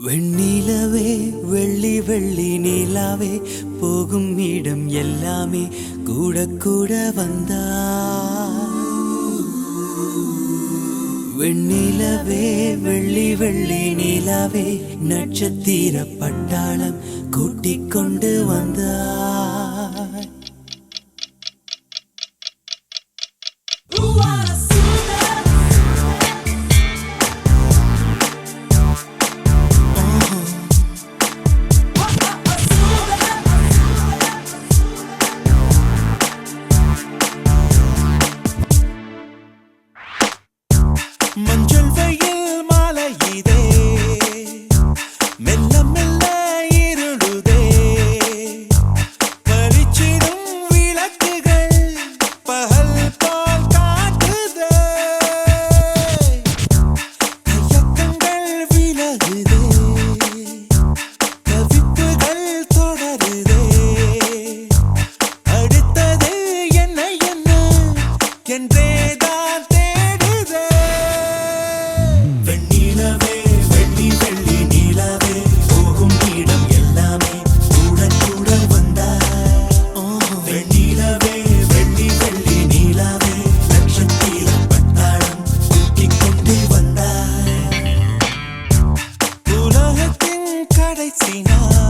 வெண்ணிலவே வெள்ளி வெள்ளி நிலாவே போகும் இடம் எல்லாமே கூட கூட வந்தா. வெண்ணிலவே வெள்ளி வெள்ளி நிலாவே நட்சத்திர பட்டாளம் கூட்டிக் கொண்டு வந்தா. மஞ்சள் வெயில் மாலை இதே மெல்ல மெல்ல இருளுதே. பளிச்சிடும் விளக்குகள் பகல் போல் காட்டுதே. கையக்கங்கள் விலகுதே, கவிப்புகள் தொடருதே. அடுத்தது என்ன என்ன என்றேதான் Sina